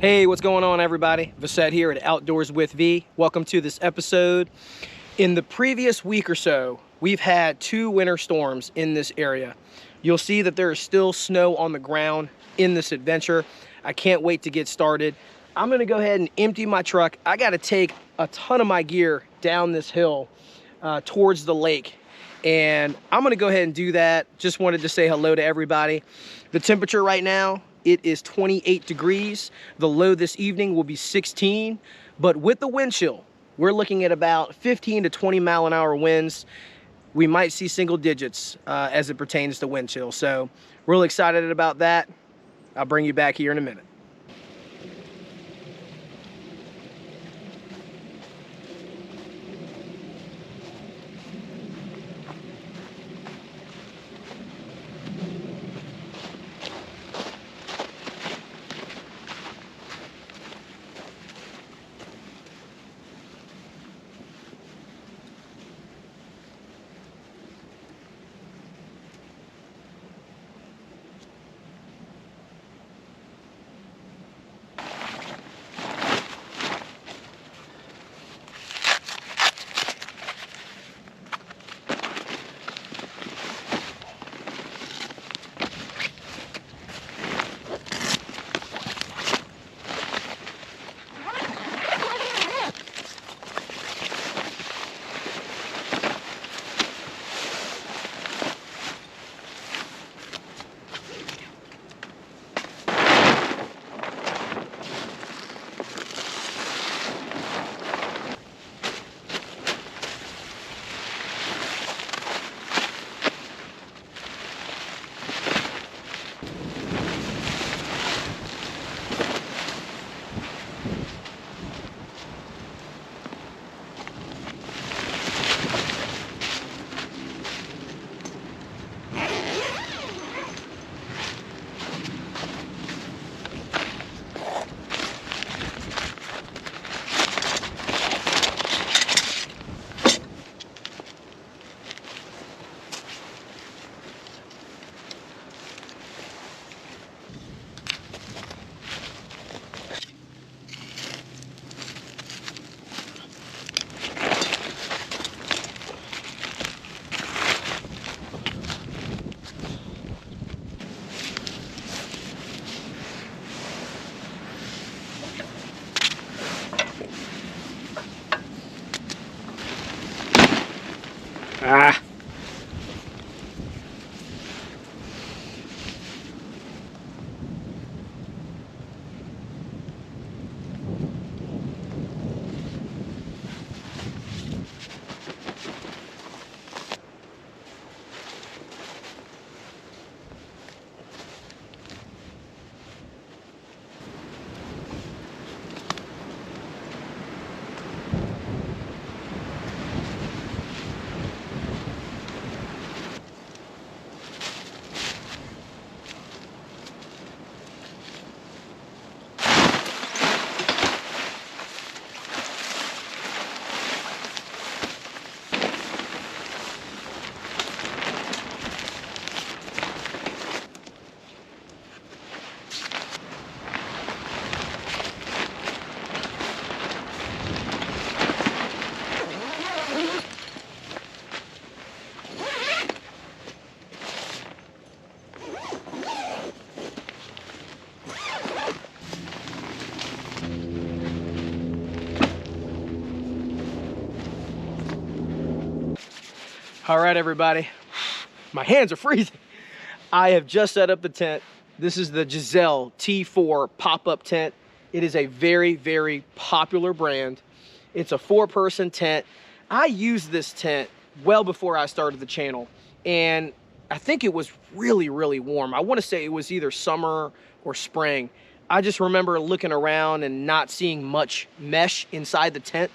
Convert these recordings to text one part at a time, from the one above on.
Hey, what's going on, everybody? Vasset here at Outdoors with V. Welcome to this episode. In the previous week or so, we've had 2 winter storms in this area. You'll see that there is still snow on the ground in this adventure. I can't wait to get started. I'm gonna go ahead and empty my truck. I gotta take a ton of my gear down this hill towards the lake. And I'm gonna go ahead and do that. Just wanted to say hello to everybody. The temperature right now, it is 28 degrees. The low this evening will be 16, but with the wind chill, we're looking at about 15 to 20 mile an hour winds. We might see single digits as it pertains to wind chill. So real excited about that. I'll bring you back here in a minute. Ah. All right, everybody. My hands are freezing. I have just set up the tent. This is the Giselle T4 pop-up tent. It is a very, very popular brand. It's a 4-person tent. I used this tent well before I started the channel, and I think it was really, really warm. I want to say it was either summer or spring. I just remember looking around and not seeing much mesh inside the tent.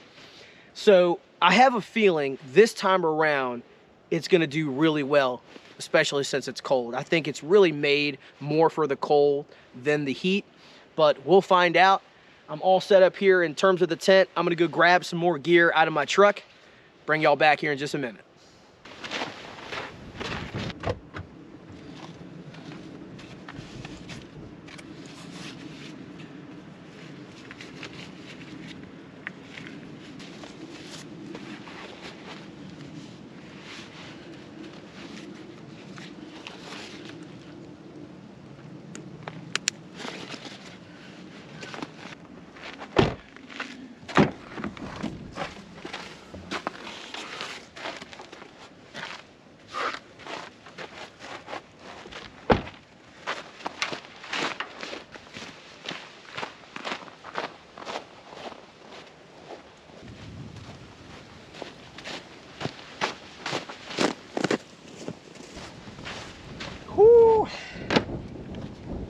So I have a feeling this time around, it's gonna do really well, especially since it's cold. I think it's really made more for the cold than the heat, but we'll find out. I'm all set up here in terms of the tent. I'm gonna go grab some more gear out of my truck. Bring y'all back here in just a minute.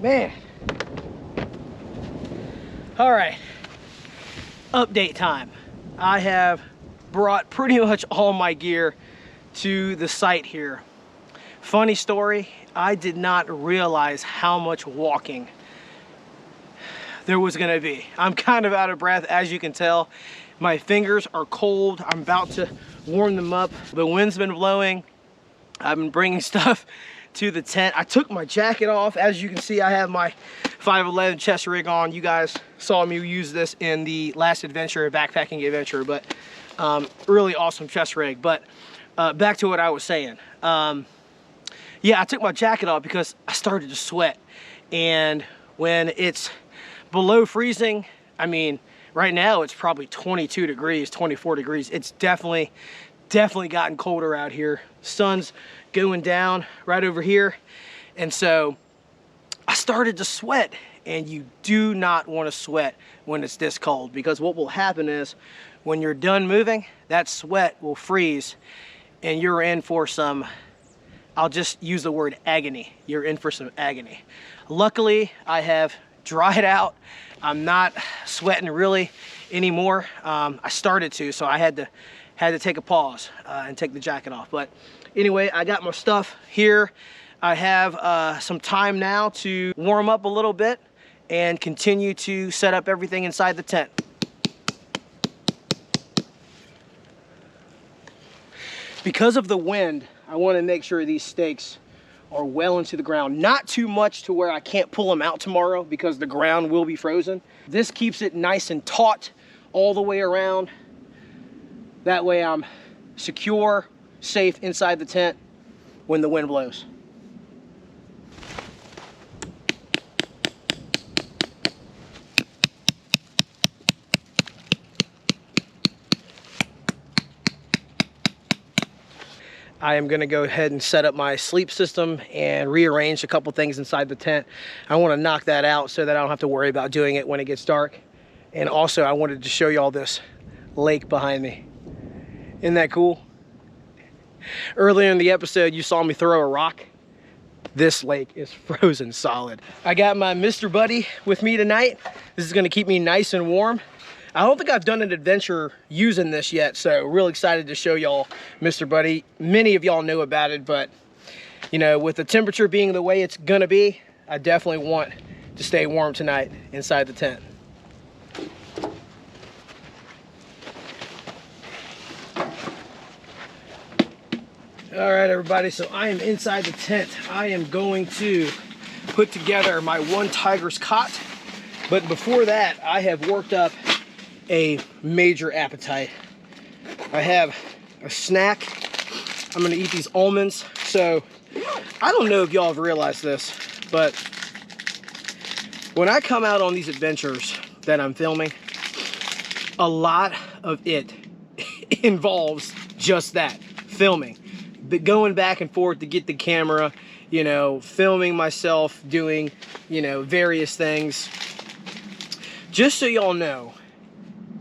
Man. All right, update time. I have brought pretty much all my gear to the site here. Funny story, I did not realize how much walking there was gonna be. I'm kind of out of breath, as you can tell. My fingers are cold. I'm about to warm them up. The wind's been blowing. I've been bringing stuff to the tent. I took my jacket off. As you can see, I have my 511 chest rig on. You guys saw me use this in the last adventure, backpacking adventure, but really awesome chest rig. But back to what I was saying. Yeah, I took my jacket off because I started to sweat. And when it's below freezing, I mean, right now it's probably 22 degrees, 24 degrees. It's definitely gotten colder out here. Sun's going down right over here. And so I started to sweat, and you do not want to sweat when it's this cold, because what will happen is when you're done moving, that sweat will freeze and you're in for some, I'll just use the word agony. You're in for some agony. Luckily, I have dried out. I'm not sweating really anymore. I started to, so I had to take a pause and take the jacket off. But anyway, I got my stuff here. I have some time now to warm up a little bit and continue to set up everything inside the tent. Because of the wind, I want to make sure these stakes are well into the ground. Not too much to where I can't pull them out tomorrow because the ground will be frozen. This keeps it nice and taut all the way around. That way I'm secure, safe inside the tent when the wind blows. I am going to go ahead and set up my sleep system and rearrange a couple things inside the tent. I want to knock that out so that I don't have to worry about doing it when it gets dark. And also I wanted to show you all this lake behind me. Isn't that cool? Earlier in the episode, you saw me throw a rock. This lake is frozen solid. I got my Mr. Buddy with me tonight. This is going to keep me nice and warm. I don't think I've done an adventure using this yet, so real excited to show y'all Mr. Buddy. Many of y'all know about it, but you know, with the temperature being the way it's gonna be, I definitely want to stay warm tonight inside the tent. All right, everybody, so I am inside the tent. I am going to put together my one tiger's cot, but before that, I have worked up a major appetite. I have a snack. I'm gonna eat these almonds. So I don't know if y'all have realized this, but when I come out on these adventures that I'm filming, a lot of it involves just that, filming. But going back and forth to get the camera, you know, filming myself doing, you know, various things. Just so y'all know,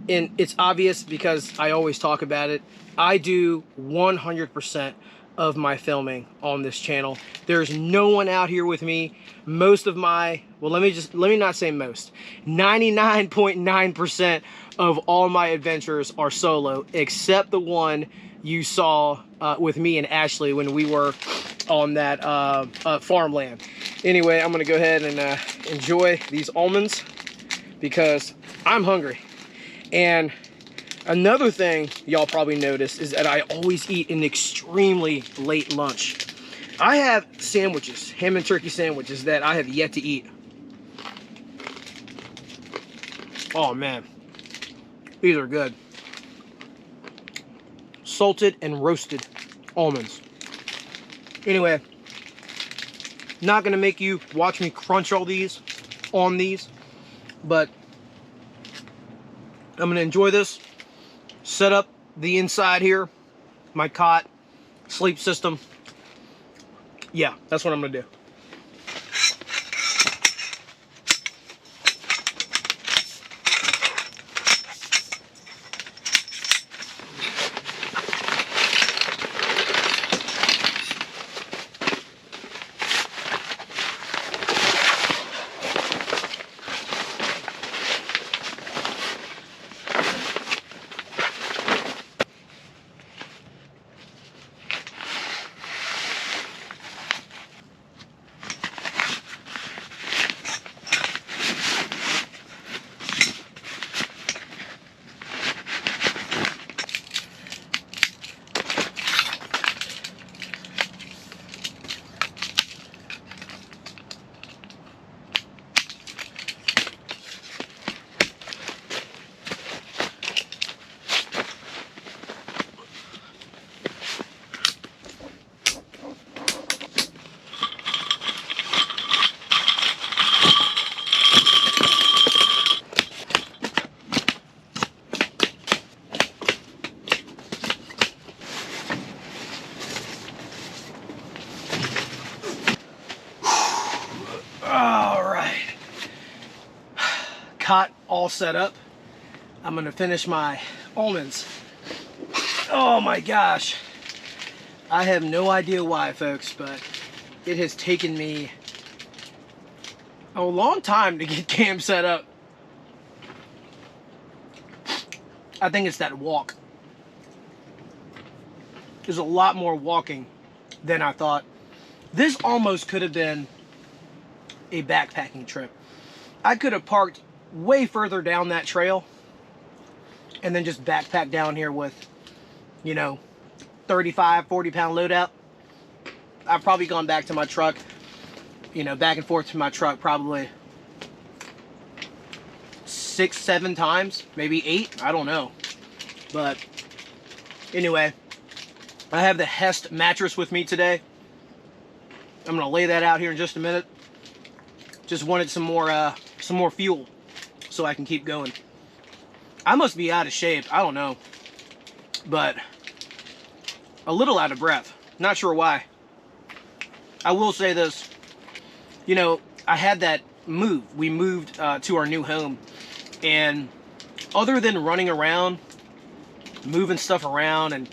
and it's obvious because I always talk about it, I do 100% of my filming on this channel. There's no one out here with me. Most of my, well, let me not say most, 99.9% of all my adventures are solo, except the one you saw with me and Ashley when we were on that farmland. Anyway, I'm gonna go ahead and enjoy these almonds because I'm hungry. And another thing y'all probably noticed is that I always eat an extremely late lunch. I have sandwiches, ham and turkey sandwiches, that I have yet to eat. Oh man, these are good. Salted and roasted almonds. Anyway, not gonna make you watch me crunch all these on these, but I'm gonna enjoy this, set up the inside here, my cot, sleep system. Yeah, that's what I'm gonna do. all set up. I'm gonna finish my almonds. Oh my gosh. I have no idea why, folks, but it has taken me a long time to get cam set up. I think it's that walk. There's a lot more walking than I thought. This almost could have been a backpacking trip. I could have parked way further down that trail and then just backpack down here with, you know, 35, 40-pound loadout. I've probably gone back to my truck, you know, back and forth to my truck probably 6, 7 times, maybe 8, I don't know. But anyway, I have the Hest mattress with me today. I'm gonna lay that out here in just a minute. Just wanted some more fuel so I can keep going. I must be out of shape, I don't know, but a little out of breath. Not sure why. I will say this, you know, I had that move. We moved to our new home, and other than running around, moving stuff around and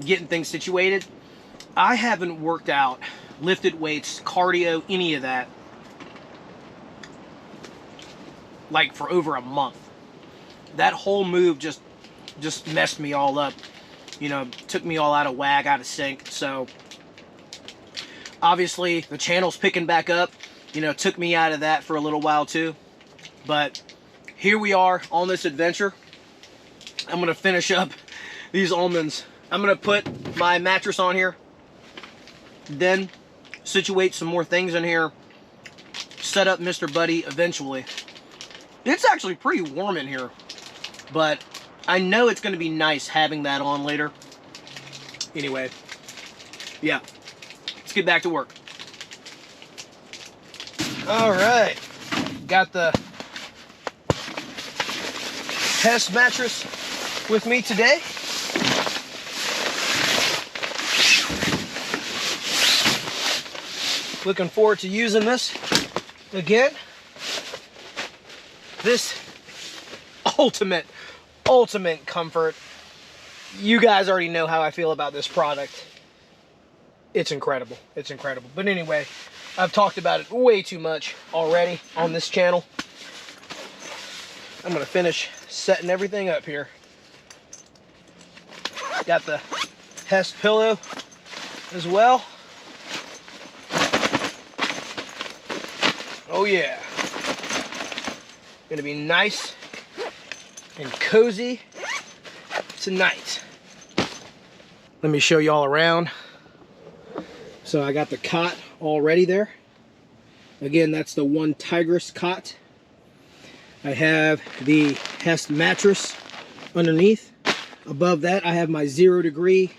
getting things situated, I haven't worked out, lifted weights, cardio, any of that, like for over a month. That whole move just messed me all up. You know, took me all out of whack, out of sync. So obviously the channel's picking back up. You know, took me out of that for a little while too. But here we are on this adventure. I'm gonna finish up these almonds. I'm gonna put my mattress on here, then situate some more things in here, set up Mr. Buddy eventually. It's actually pretty warm in here, but I know it's gonna be nice having that on later. Anyway, yeah, let's get back to work. All right, got the Hest mattress with me today. Looking forward to using this again. This ultimate comfort. You guys already know how I feel about this product. It's incredible. It's incredible. But anyway, I've talked about it way too much already on this channel. I'm gonna finish setting everything up here. Got the Hest pillow as well. Oh yeah. Gonna be nice and cozy tonight. Let me show you all around. So I got the cot all ready there. Again, that's the one Tigress cot. I have the Hest mattress underneath. Above that, I have my 0 degree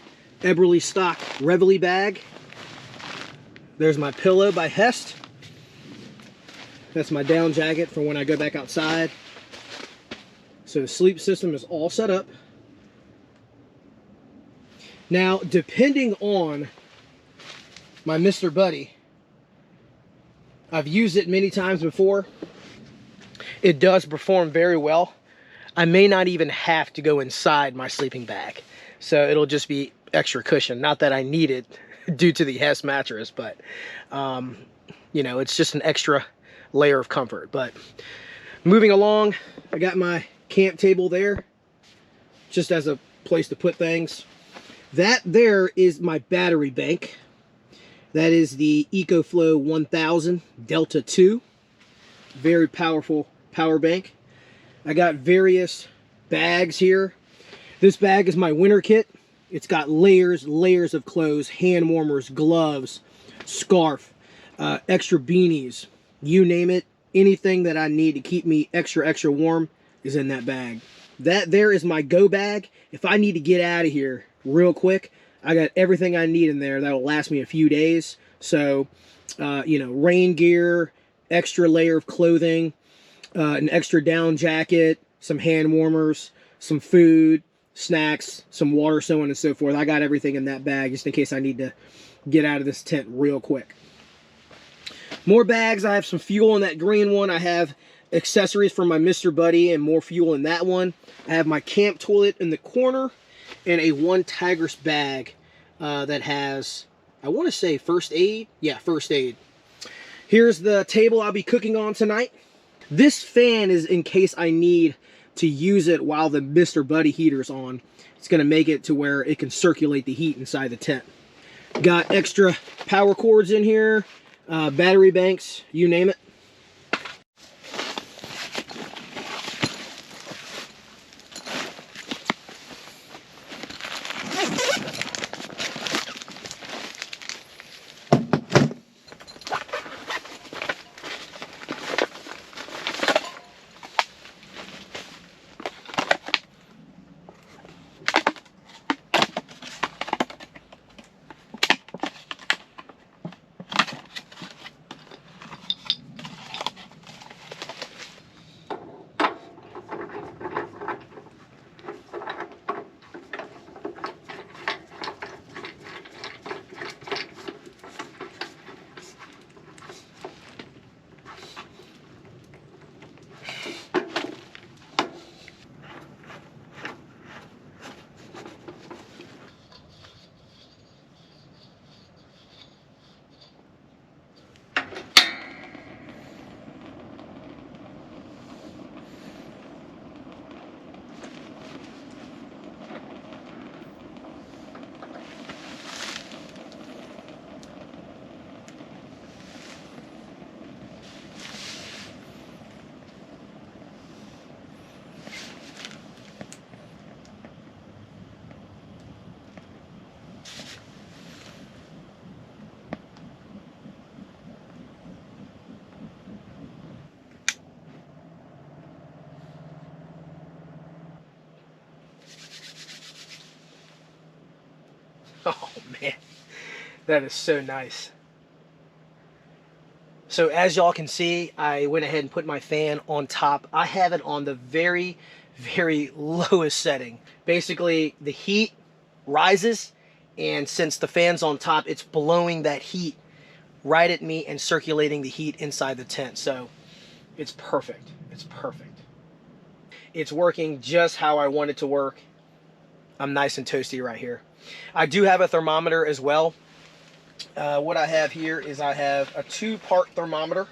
Eberly stock Reveille bag. There's my pillow by Hest. That's my down jacket for when I go back outside. So the sleep system is all set up. Now, depending on my Mr. Buddy, I've used it many times before. It does perform very well. I may not even have to go inside my sleeping bag. So it'll just be extra cushion. Not that I need it due to the Hest mattress, but you know, it's just an extra layer of comfort. But moving along, I got my camp table there just as a place to put things. That there is my battery bank. That is the EcoFlow 1000 Delta 2. Very powerful power bank. I got various bags here. This bag is my winter kit. It's got layers of clothes, hand warmers, gloves, scarf, extra beanies, you name it. Anything that I need to keep me extra warm is in that bag. That there is my go bag. If I need to get out of here real quick, I got everything I need in there that'll last me a few days. So, you know, rain gear, extra layer of clothing, an extra down jacket, some hand warmers, some food, snacks, some water, so on and so forth. I got everything in that bag just in case I need to get out of this tent real quick. More bags. I have some fuel in that green one. I have accessories for my Mr. Buddy and more fuel in that one. I have my camp toilet in the corner and a one Tigris bag that has, I want to say first aid. Yeah, first aid. Here's the table I'll be cooking on tonight. This fan is in case I need to use it while the Mr. Buddy heater's on. It's going to make it to where it can circulate the heat inside the tent. Got extra power cords in here, battery banks, you name it. Oh man, that is so nice. So as y'all can see, I went ahead and put my fan on top. I have it on the very, very lowest setting. Basically, the heat rises, and since the fan's on top, it's blowing that heat right at me and circulating the heat inside the tent. So it's perfect. It's perfect. It's working just how I want it to work. I'm nice and toasty right here. I do have a thermometer as well. What I have here is I have a 2-part thermometer.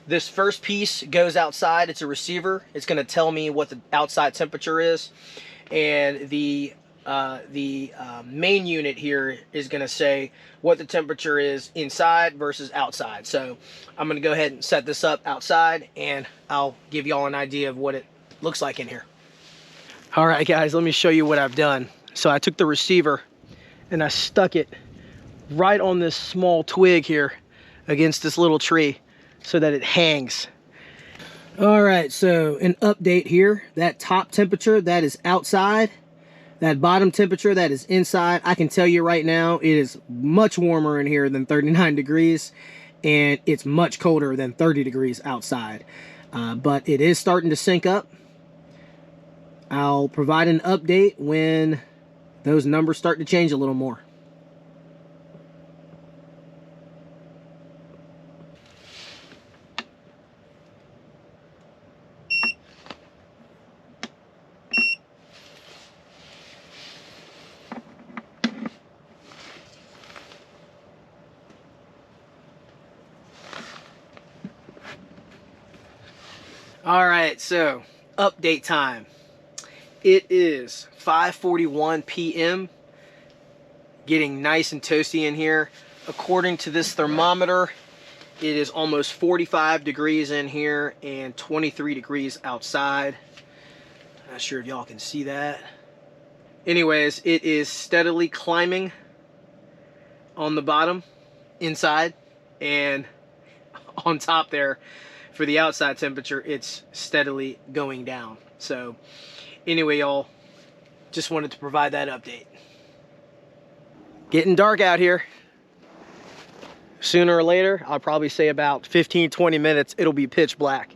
This first piece goes outside. It's a receiver. It's going to tell me what the outside temperature is, and the main unit here is going to say what the temperature is inside versus outside. So I'm going to go ahead and set this up outside, and I'll give y'all an idea of what it looks like in here. All right, guys, let me show you what I've done. So I took the receiver and I stuck it right on this small twig here against this little tree so that it hangs. All right, so an update here. That top temperature, that is outside. That bottom temperature, that is inside. I can tell you right now, it is much warmer in here than 39 degrees, and it's much colder than 30 degrees outside. But it is starting to sync up. I'll provide an update when those numbers start to change a little more. All right, so update time. It is 5:41 p.m. Getting nice and toasty in here. According to this thermometer, it is almost 45 degrees in here and 23 degrees outside. Not sure if y'all can see that. Anyways, it is steadily climbing on the bottom, inside, and on top there. For the outside temperature, it's steadily going down. So anyway, y'all, just wanted to provide that update. Getting dark out here. Sooner or later, I'll probably say about 15-20 minutes, it'll be pitch black.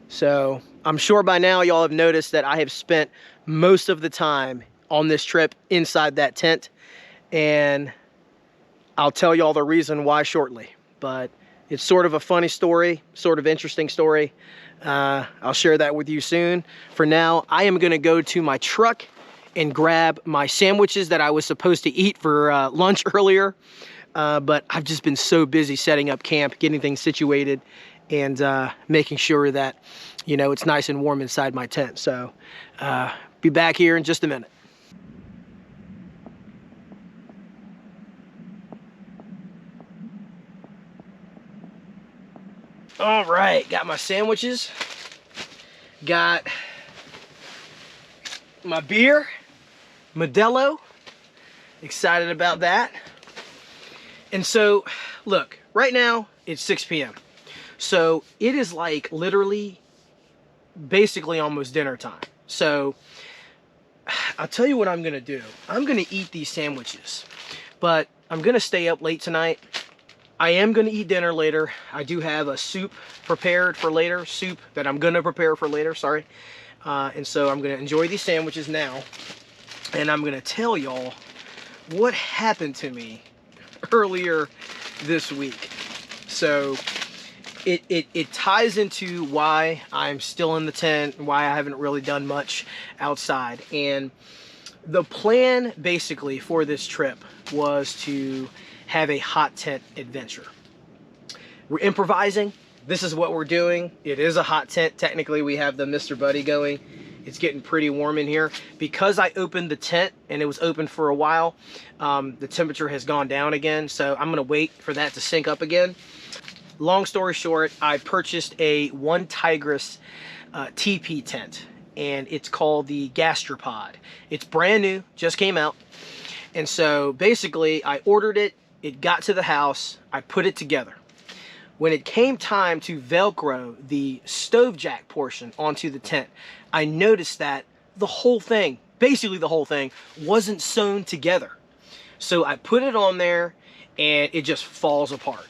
So I'm sure by now y'all have noticed that I have spent most of the time on this trip inside that tent, and I'll tell y'all the reason why shortly. But It's sort of a funny story, sort of interesting story. I'll share that with you soon. For now, I am gonna go to my truck and grab my sandwiches that I was supposed to eat for lunch earlier. But I've just been so busy setting up camp, getting things situated, and making sure that, you know, it's nice and warm inside my tent. So be back here in just a minute. All right, got my sandwiches, got my beer, Modelo, excited about that. And so, look, right now it's 6 p.m. So it is like literally, basically almost dinner time. So I'll tell you what I'm gonna do. I'm gonna eat these sandwiches, but I'm gonna stay up late tonight. I am gonna eat dinner later. I do have a soup prepared for later, soup that I'm gonna prepare for later, sorry. And so I'm gonna enjoy these sandwiches now, and I'm gonna tell y'all what happened to me earlier this week. So it ties into why I'm still in the tent, why I haven't really done much outside. And the plan basically for this trip was to have a hot tent adventure. We're improvising. This is what we're doing. It is a hot tent. Technically, we have the Mr. Buddy going. It's getting pretty warm in here. Because I opened the tent and it was open for a while, the temperature has gone down again. So I'm gonna wait for that to sync up again. Long story short, I purchased a One Tigress TP tent, and it's called the Gastropod. It's brand new, just came out. And so basically I ordered it, it got to the house, I put it together. When it came time to Velcro the stove jack portion onto the tent, I noticed that the whole thing, basically the whole thing, wasn't sewn together. So I put it on there and it just falls apart.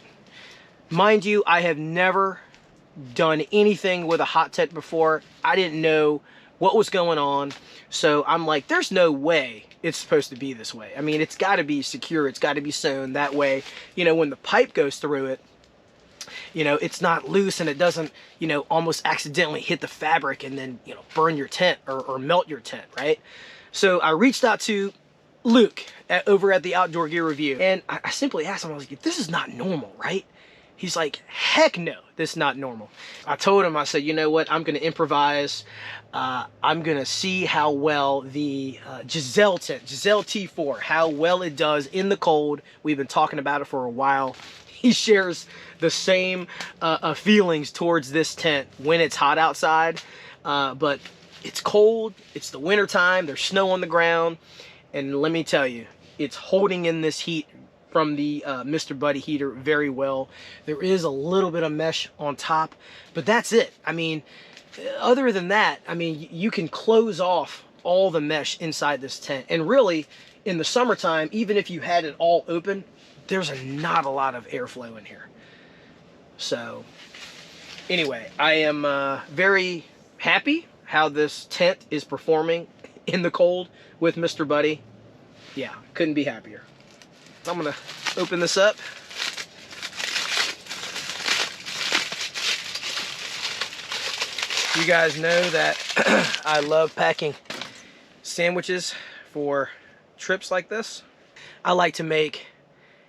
Mind you, I have never done anything with a hot tent before. I didn't know what was going on. So I'm like, there's no way it's supposed to be this way. I mean, it's gotta be secure, it's gotta be sewn that way. You know, when the pipe goes through it, you know, it's not loose and it doesn't, you know, almost accidentally hit the fabric and then, you know, burn your tent or melt your tent, right? So I reached out to Luke over at the Outdoor Gear Review, and I simply asked him, I was like, this is not normal, right? He's like, heck no, this is not normal. I told him, I said, you know what, I'm gonna improvise. I'm gonna see how well the Giselle tent, Giselle T4, how well it does in the cold. We've been talking about it for a while. He shares the same feelings towards this tent when it's hot outside, but it's cold, it's the winter time, there's snow on the ground, and let me tell you, it's holding in this heat from the Mr. Buddy heater very well. There is a little bit of mesh on top, but that's it. I mean, other than that, I mean, you can close off all the mesh inside this tent. And really, in the summertime, even if you had it all open, there's not a lot of airflow in here. So anyway, I am very happy how this tent is performing in the cold with Mr. Buddy. Yeah, couldn't be happier. I'm gonna open this up. You guys know that I love packing sandwiches for trips like this. I like to make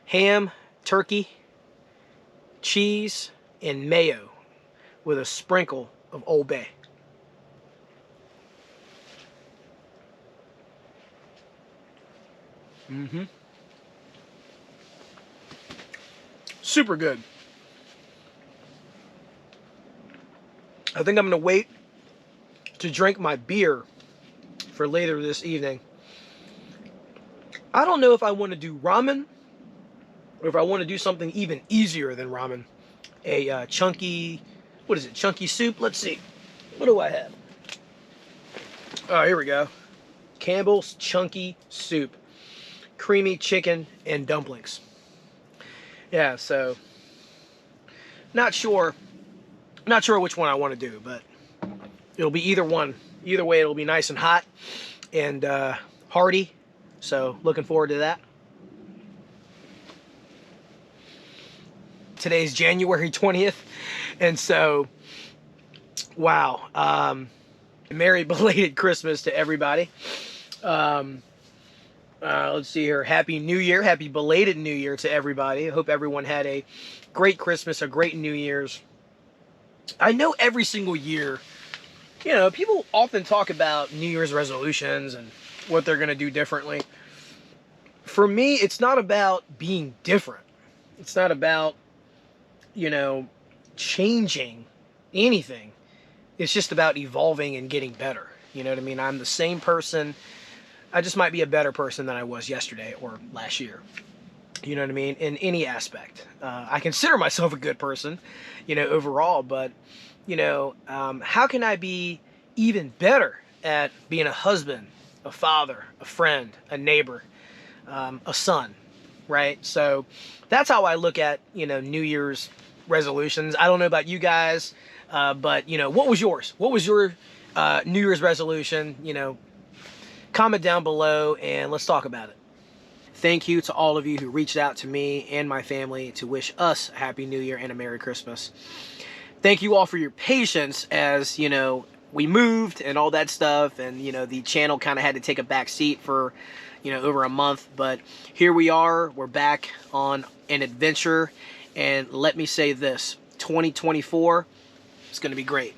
ham, turkey, cheese, and mayo with a sprinkle of Old Bay. Super good. I think I'm gonna wait to drink my beer for later this evening. I don't know if I want to do ramen or if I want to do something even easier than ramen. A chunky, what is it, chunky soup? Let's see. What do I have? Oh, here we go. Campbell's Chunky Soup. Creamy chicken and dumplings. Yeah, so not sure which one I want to do, but it'll be either one. Either way, it'll be nice and hot and hearty. So looking forward to that. Today's January 20th. And so, wow. Merry belated Christmas to everybody. Let's see here. Happy New Year. Happy belated New Year to everybody. I hope everyone had a great Christmas, a great New Year's. I know every single year, you know, people often talk about New Year's resolutions and what they're going to do differently. For me, it's not about being different. It's not about, you know, changing anything. It's just about evolving and getting better. You know what I mean? I'm the same person. I just might be a better person than I was yesterday or last year. You know what I mean? In any aspect. I consider myself a good person, you know, overall. But, you know, how can I be even better at being a husband, a father, a friend, a neighbor, a son, right? So that's how I look at, you know, New Year's resolutions. I don't know about you guys, but, you know, what was yours? What was your New Year's resolution? You know, comment down below and let's talk about it. Thank you to all of you who reached out to me and my family to wish us a Happy New Year and a Merry Christmas. Thank you all for your patience as, you know, we moved and all that stuff, and, you know, the channel kind of had to take a back seat for, you know, over a month, but here we are. We're back on an adventure, and let me say this, 2024 is going to be great.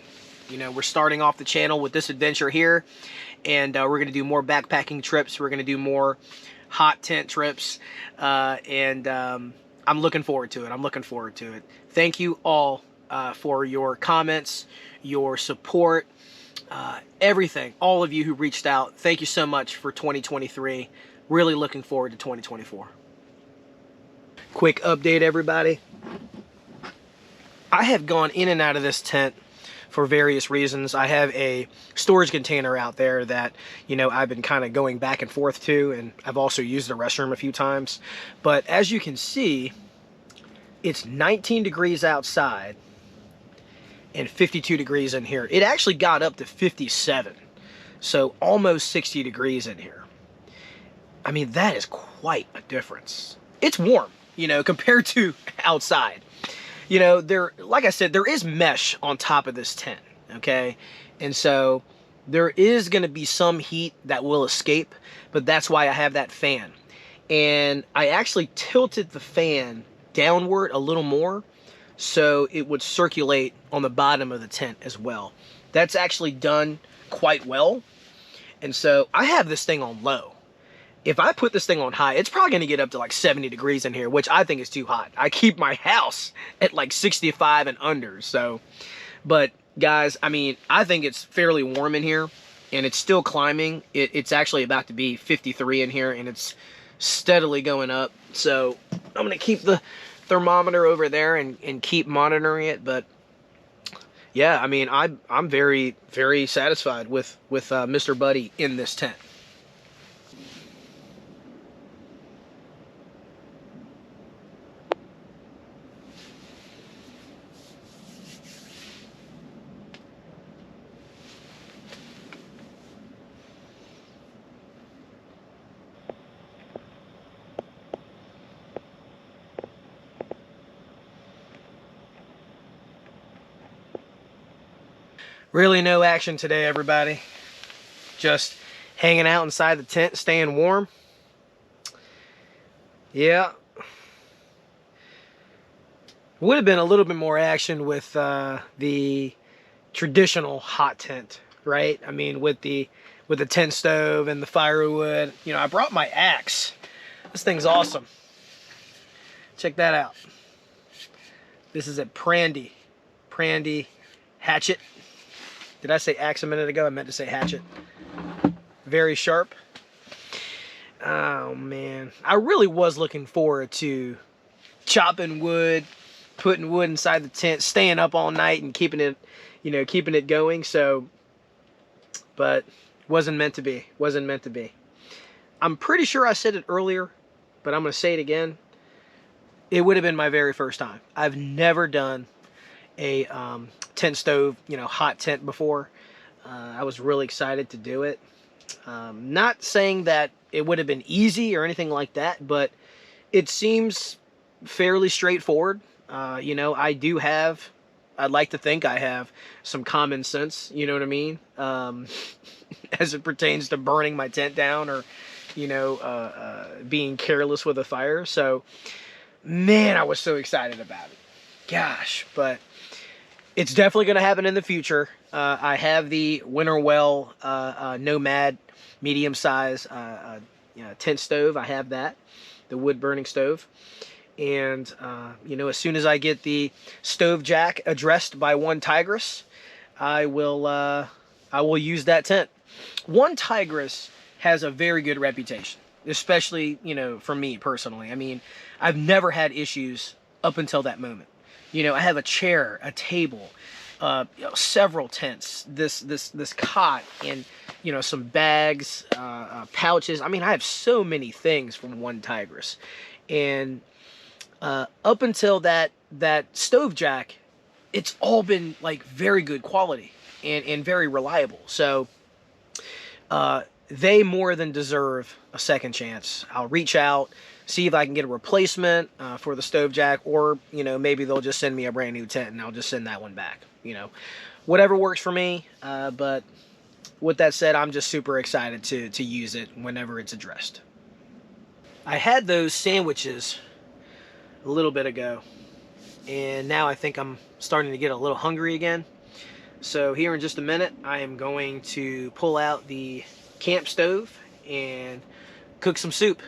You know, we're starting off the channel with this adventure here, and we're going to do more backpacking trips. We're going to do more hot tent trips, and I'm looking forward to it. I'm looking forward to it. Thank you all for your comments, your support, everything. All of you who reached out, thank you so much for 2023. Really looking forward to 2024. Quick update, everybody. I have gone in and out of this tent for various reasons. I have a storage container out there that, you know, I've been kind of going back and forth to, and I've also used the restroom a few times. But as you can see, it's 19 degrees outside and 52 degrees in here. It actually got up to 57, so almost 60 degrees in here. I mean, that is quite a difference. It's warm, you know, compared to outside. You know, like I said, there is mesh on top of this tent, okay? And so there is going to be some heat that will escape, but that's why I have that fan. And I actually tilted the fan downward a little more so it would circulate on the bottom of the tent as well. That's actually done quite well. And so I have this thing on low. If I put this thing on high, it's probably going to get up to like 70 degrees in here, which I think is too hot. I keep my house at like 65 and under. So, but guys, I mean, I think it's fairly warm in here, and it's still climbing. It's actually about to be 53 in here, and it's steadily going up. So I'm going to keep the thermometer over there and keep monitoring it. But yeah, I mean, I'm very, very satisfied with Mr. Buddy in this tent. Really no action today, everybody. Just hanging out inside the tent, staying warm. Yeah. Would have been a little bit more action with the traditional hot tent, right? I mean, with the tent stove and the firewood. You know, I brought my axe. This thing's awesome. Check that out. This is a Prandy hatchet. Did I say axe a minute ago? I meant to say hatchet. Very sharp. Oh man, I really was looking forward to chopping wood, putting wood inside the tent, staying up all night and keeping it, you know, keeping it going. So, but wasn't meant to be. Wasn't meant to be. I'm pretty sure I said it earlier, but I'm going to say it again. It would have been my very first time. I've never done a tent stove, you know, hot tent before. I was really excited to do it. Not saying that it would have been easy or anything like that, but it seems fairly straightforward. You know, I'd like to think I have some common sense, you know what I mean? As it pertains to burning my tent down or, you know, being careless with a fire. So, man, I was so excited about it. Gosh, but it's definitely going to happen in the future. I have the Winterwell Nomad medium size tent stove. I have that, the wood burning stove. And, you know, as soon as I get the stove jack addressed by One Tigress, I will use that tent. One Tigress has a very good reputation, especially, you know, for me personally. I mean, I've never had issues up until that moment. You know, I have a chair, a table, you know, several tents, this cot, and, you know, some bags, pouches. I mean, I have so many things from One Tigress. And up until that stove jack, it's all been like very good quality and very reliable. So they more than deserve a second chance. I'll reach out, see if I can get a replacement for the stove jack, or, you know, maybe they'll just send me a brand new tent and I'll just send that one back. You know, whatever works for me. But with that said, I'm just super excited to use it whenever it's addressed. I had those sandwiches a little bit ago, and now I think I'm starting to get a little hungry again. So here in just a minute, I am going to pull out the camp stove and cook some soup.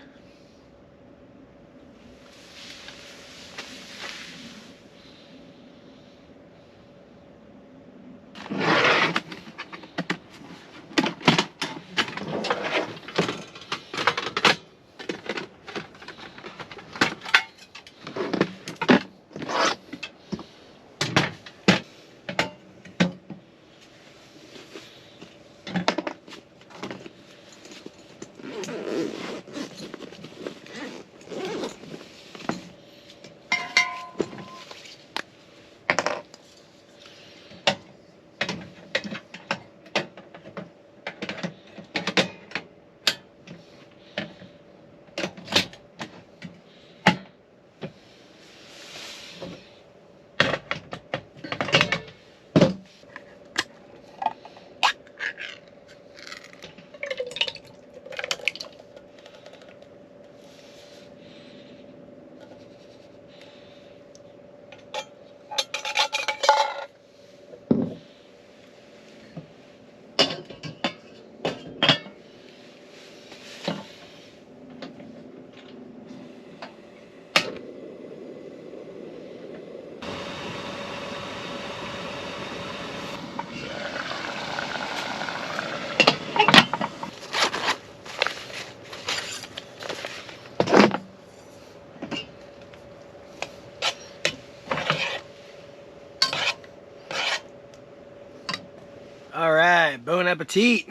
All right, bon appetit.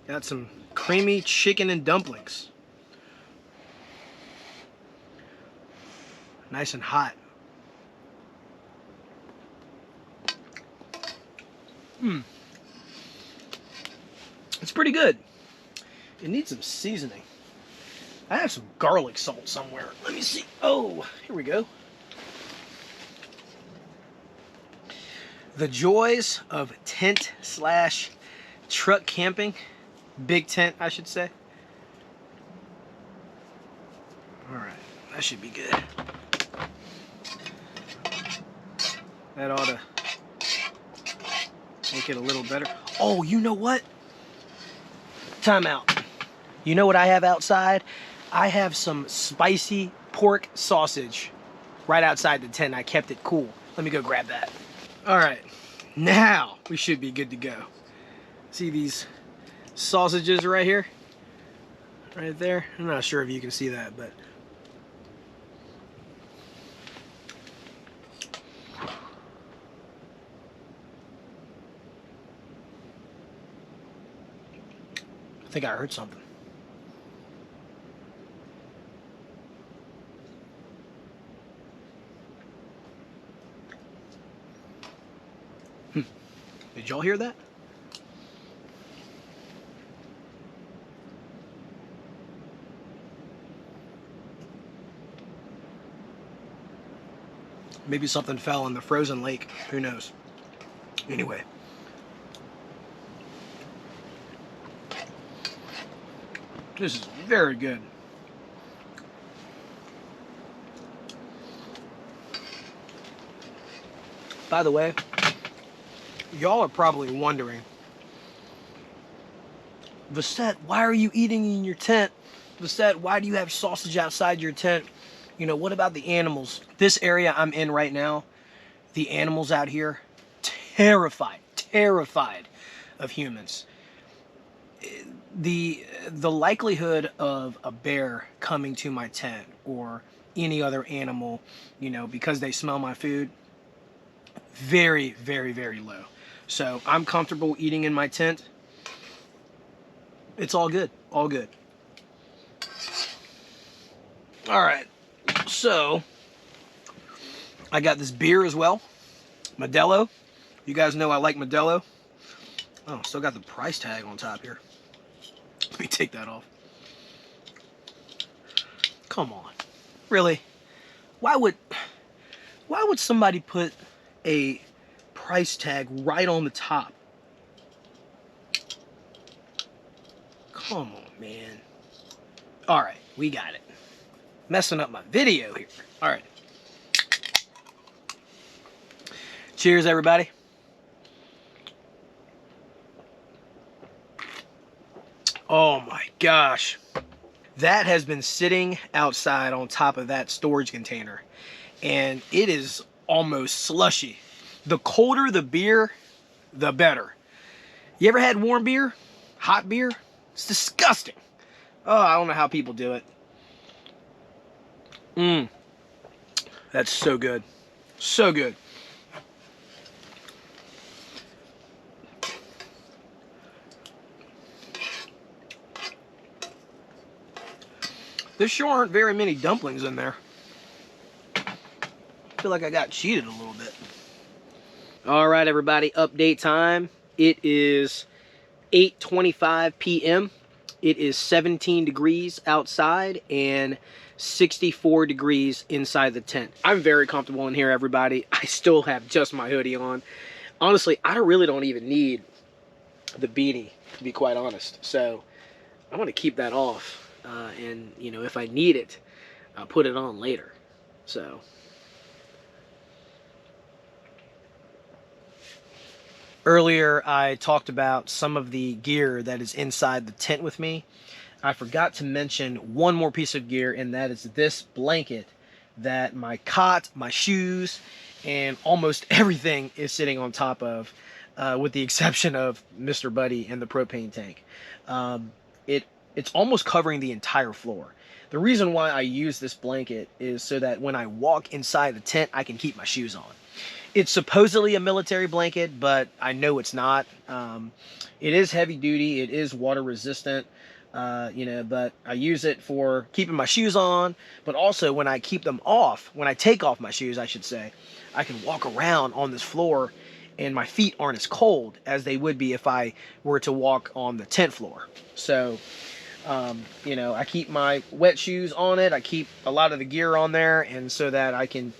Got some creamy chicken and dumplings. Nice and hot. It's pretty good. It needs some seasoning. I have some garlic salt somewhere. Let me see. Oh, here we go. The joys of tent slash truck camping. Big tent, I should say. All right, that should be good. That ought to make it a little better. Oh, you know what? Time out. You know what I have outside? I have some spicy pork sausage right outside the tent. I kept it cool. Let me go grab that. All right, now we should be good to go. See these sausages right here? Right there? I'm not sure if you can see that, but I think I heard something. Did y'all hear that? Maybe something fell in the frozen lake. Who knows? Anyway. This is very good. By the way, y'all are probably wondering, Vasette, why are you eating in your tent? Vasette, why do you have sausage outside your tent? You know, what about the animals? This area I'm in right now, the animals out here, terrified of humans. The likelihood of a bear coming to my tent or any other animal, you know, because they smell my food, very, very, very low. So I'm comfortable eating in my tent. It's all good, all good. All right, so I got this beer as well, Modelo. You guys know I like Modelo. Oh, still got the price tag on top here. Let me take that off. Come on, really? Why would somebody put a price tag right on the top? Come on, man. All right, we got it. Messing up my video here. All right. Cheers, everybody. Oh my gosh. That has been sitting outside on top of that storage container, and it is almost slushy. The colder the beer, the better. You ever had warm beer? Hot beer? It's disgusting. Oh, I don't know how people do it. That's so good. So good. There sure aren't very many dumplings in there. I feel like I got cheated a little bit. All right, everybody, update time. It is 8:25 p.m. It is 17 degrees outside and 64 degrees inside the tent. I'm very comfortable in here, everybody. I still have just my hoodie on. Honestly, I really don't even need the beanie, to be quite honest. So I'm gonna keep that off. And, you know, if I need it, I'll put it on later. So. Earlier, I talked about some of the gear that is inside the tent with me. I forgot to mention one more piece of gear, and that is this blanket that my cot, my shoes, and almost everything is sitting on top of, with the exception of Mr. Buddy and the propane tank. It's almost covering the entire floor. The reason why I use this blanket is so that when I walk inside the tent, I can keep my shoes on. It's supposedly a military blanket, but I know it's not. It is heavy duty. It is water resistant, you know, but I use it for keeping my shoes on, but also when I keep them off, when I take off my shoes, I should say, I can walk around on this floor and my feet aren't as cold as they would be if I were to walk on the tent floor. So, you know, I keep my wet shoes on it. I keep a lot of the gear on there, and so that I can,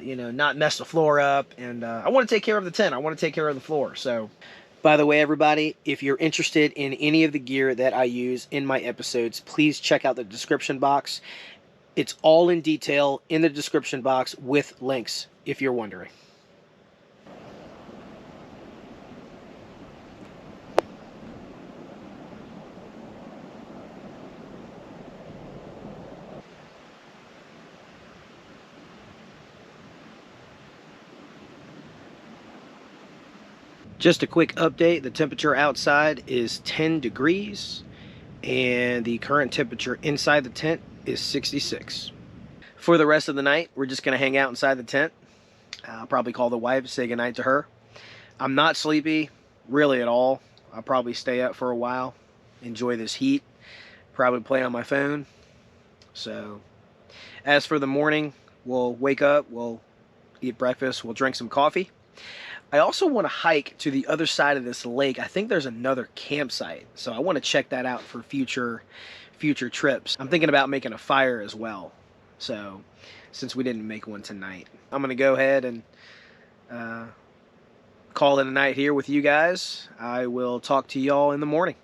you know, not mess the floor up. And I want to take care of the tent. I want to take care of the floor. So, by the way, everybody, if you're interested in any of the gear that I use in my episodes, please check out the description box. It's all in detail in the description box with links, if you're wondering. Just a quick update, the temperature outside is 10 degrees and the current temperature inside the tent is 66. For the rest of the night, we're just going to hang out inside the tent. I'll probably call the wife, say goodnight to her. I'm not sleepy, really at all. I'll probably stay up for a while, enjoy this heat, probably play on my phone. So, as for the morning, we'll wake up, we'll eat breakfast, we'll drink some coffee. I also want to hike to the other side of this lake. I think there's another campsite, so I want to check that out for future trips. I'm thinking about making a fire as well. So since we didn't make one tonight, I'm gonna go ahead and call it a night here with you guys. I will talk to y'all in the morning.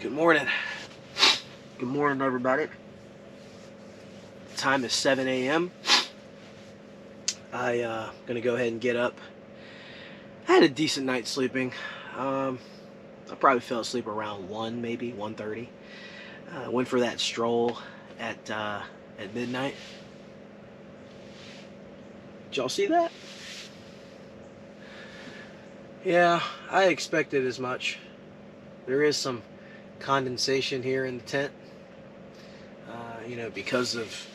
Good morning. Good morning, everybody. The time is 7 a.m. I'm gonna go ahead and get up. I had a decent night sleeping. I probably fell asleep around 1, maybe 1:30. Went for that stroll at midnight. Did y'all see that? Yeah, I expected as much. There is some condensation here in the tent, you know, because of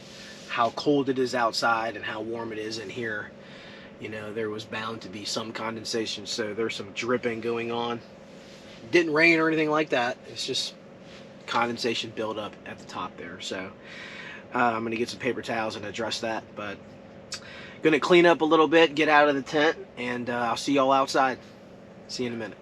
how cold it is outside and how warm it is in here. You know, there was bound to be some condensation, so there's some dripping going on. It didn't rain or anything like that. It's just condensation buildup at the top there. So I'm gonna get some paper towels and address that, but gonna clean up a little bit, get out of the tent, and I'll see y'all outside. See you in a minute.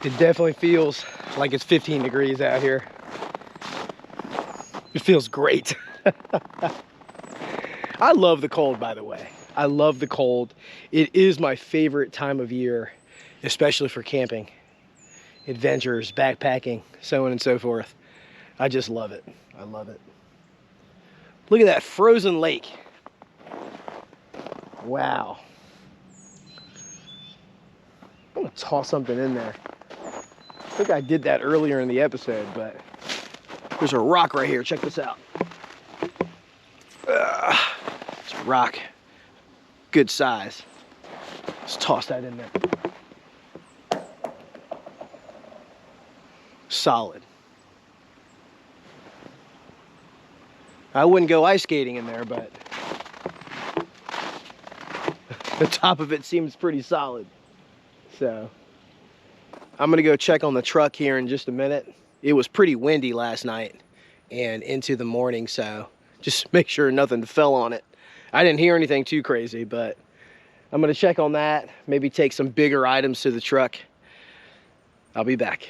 It definitely feels like it's 15 degrees out here. It feels great. I love the cold, by the way. I love the cold. It is my favorite time of year, especially for camping, adventures, backpacking, so on and so forth. I just love it. I love it. Look at that frozen lake. Wow. I'm gonna toss something in there. I think I did that earlier in the episode, but there's a rock right here. Check this out. It's a rock. good size. Let's toss that in there. Solid. I wouldn't go ice skating in there, but the top of it seems pretty solid. So I'm gonna go check on the truck here in just a minute. It was pretty windy last night and into the morning, so just make sure nothing fell on it. I didn't hear anything too crazy, but I'm gonna check on that, maybe take some bigger items to the truck. I'll be back.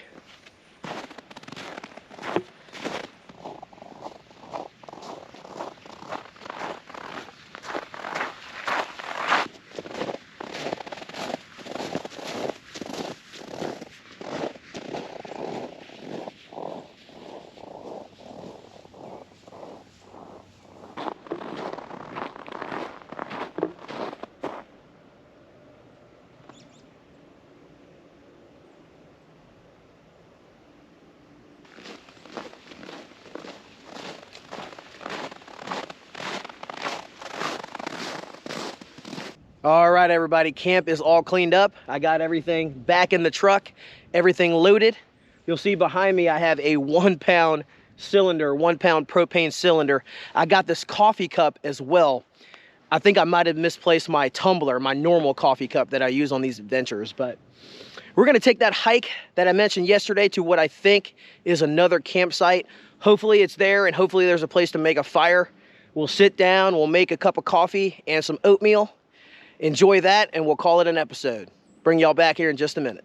All right, everybody, camp is all cleaned up. I got everything back in the truck, everything loaded. You'll see behind me, I have a 1 pound cylinder, 1 pound propane cylinder. I got this coffee cup as well. I think I might have misplaced my tumbler, my normal coffee cup that I use on these adventures, but we're gonna take that hike that I mentioned yesterday to what I think is another campsite. Hopefully it's there, and hopefully there's a place to make a fire. We'll sit down, we'll make a cup of coffee and some oatmeal. Enjoy that, and we'll call it an episode. Bring y'all back here in just a minute.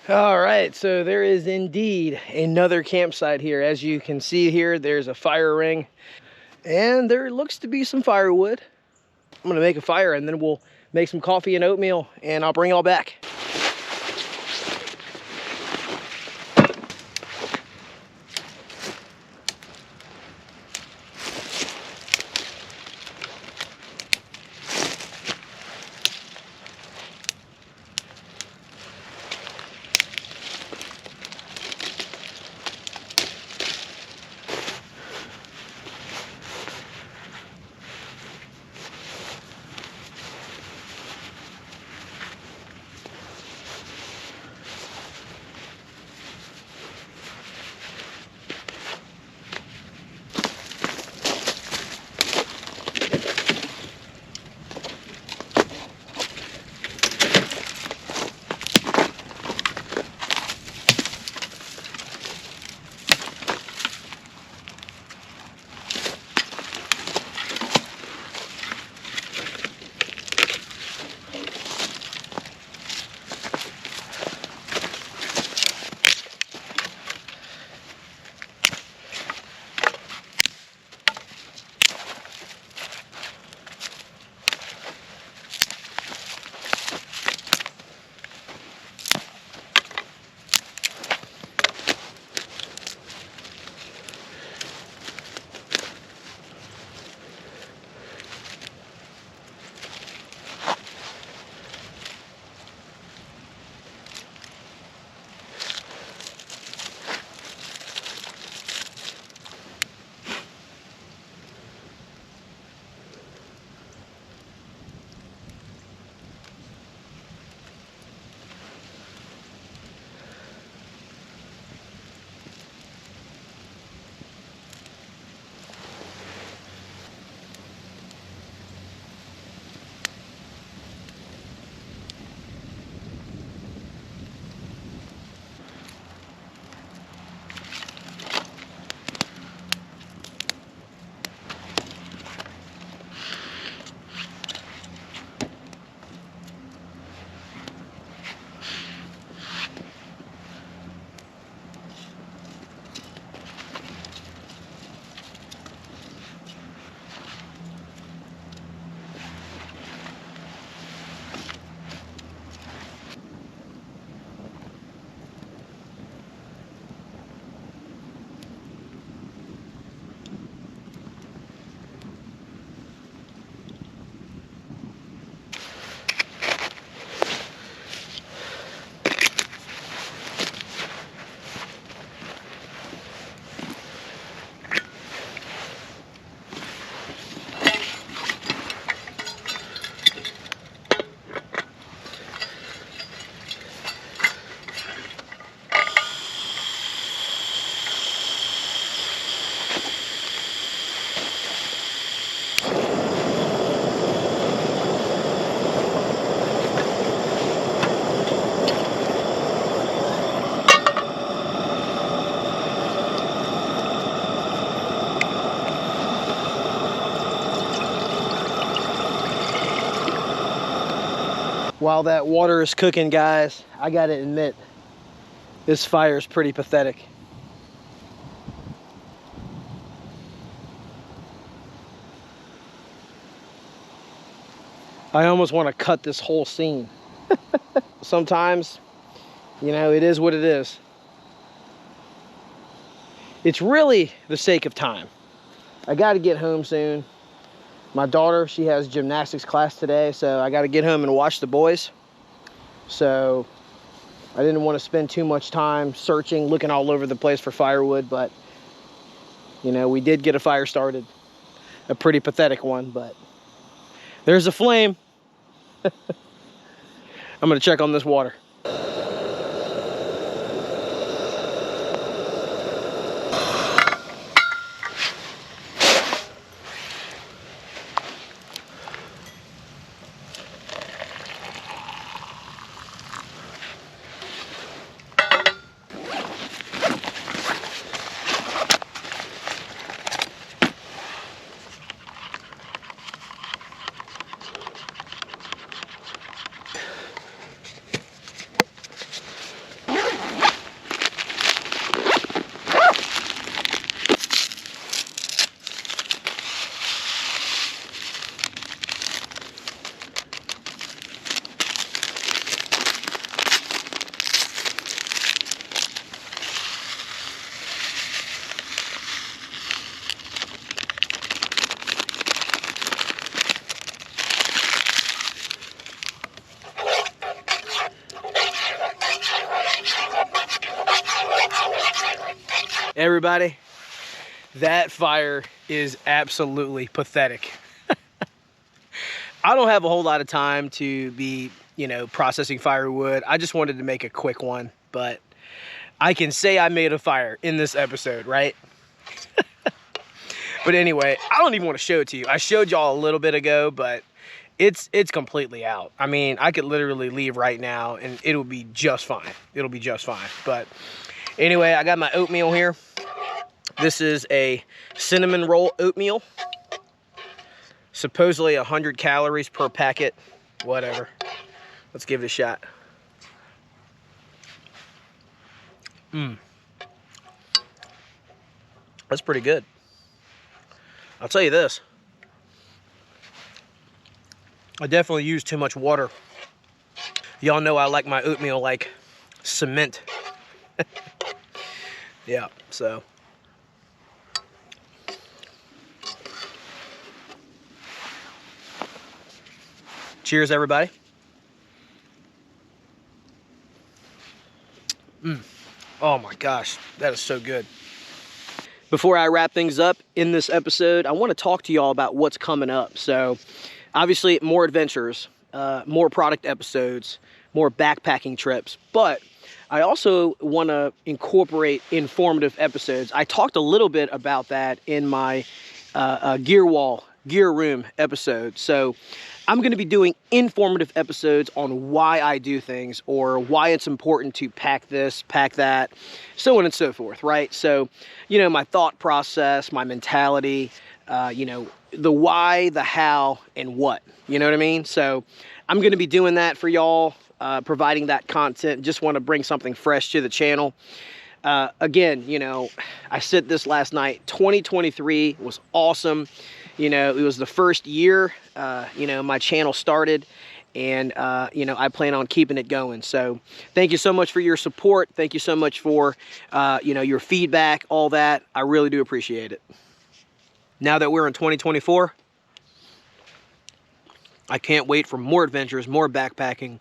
All right, so there is indeed another campsite here. As you can see here, there's a fire ring, and there looks to be some firewood. I'm gonna make a fire, and then we'll make some coffee and oatmeal, and I'll bring y'all back. While that water is cooking, guys, I gotta admit, this fire is pretty pathetic. I almost want to cut this whole scene. Sometimes, you know, it is what it is. It's really the sake of time. I got to get home soon. My daughter, she has gymnastics class today, so I got to get home and watch the boys. So I didn't want to spend too much time searching, looking all over the place for firewood, but you know, we did get a fire started. A pretty pathetic one, but there's a flame. I'm gonna check on this water. Everybody, that fire is absolutely pathetic. I don't have a whole lot of time to be, you know, processing firewood. I just wanted to make a quick one, but I can say I made a fire in this episode, right? But anyway, I don't even want to show it to you. I showed y'all a little bit ago, but it's completely out. I mean, I could literally leave right now and it'll be just fine. It'll be just fine. But anyway, I got my oatmeal here. This is a cinnamon roll oatmeal. Supposedly 100 calories per packet. Whatever. Let's give it a shot. That's pretty good. I'll tell you this. I definitely use too much water. Y'all know I like my oatmeal like cement. Yeah, so. Cheers, everybody. Oh my gosh, that is so good. Before I wrap things up in this episode, I want to talk to y'all about what's coming up. So obviously more adventures, more product episodes, more backpacking trips, but I also want to incorporate informative episodes. I talked a little bit about that in my gear room episode. So I'm going to be doing informative episodes on why I do things or why it's important to pack this, pack that, so on and so forth, right? So, you know, my thought process, my mentality, you know, the why, the how, and what, you know what I mean? So I'm going to be doing that for y'all, providing that content. Just want to bring something fresh to the channel. Again, you know, I said this last night, 2023 was awesome. You know, it was the first year, you know, my channel started, and, you know, I plan on keeping it going. So thank you so much for your support. Thank you so much for, you know, your feedback, all that. I really do appreciate it. Now that we're in 2024, I can't wait for more adventures, more backpacking,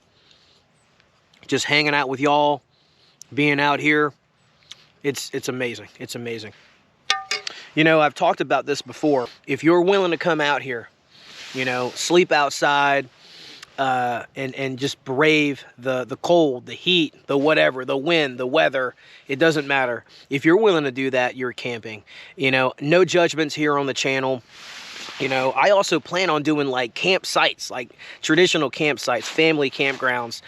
just hanging out with y'all, being out here. It's amazing. It's amazing. You know, I've talked about this before. If you're willing to come out here, you know, sleep outside, and just brave the cold, the heat, the whatever, the wind, the weather, it doesn't matter. If you're willing to do that, you're camping. You know, no judgments here on the channel. You know, I also plan on doing like campsites, like traditional campsites, family campgrounds,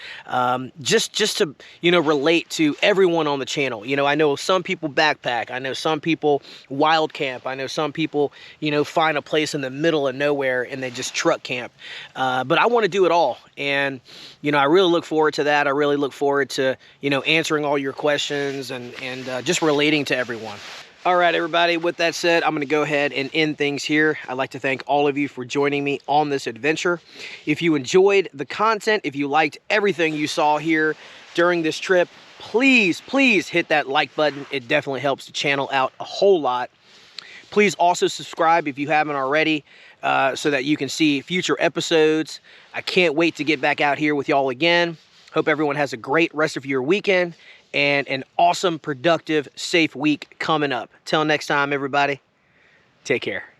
just to, you know, relate to everyone on the channel. You know, I know some people backpack. I know some people wild camp. I know some people, you know, find a place in the middle of nowhere and they just truck camp. But I want to do it all. And, you know, I really look forward to that. I really look forward to, you know, answering all your questions and just relating to everyone. All right, everybody, with that said, I'm going to go ahead and end things here. I'd like to thank all of you for joining me on this adventure. If you enjoyed the content, if you liked everything you saw here during this trip, please hit that like button. It definitely helps the channel out a whole lot. Please also subscribe if you haven't already, so that you can see future episodes. I can't wait to get back out here with y'all again. Hope everyone has a great rest of your weekend and an awesome, productive, safe week coming up. Till next time, everybody, take care.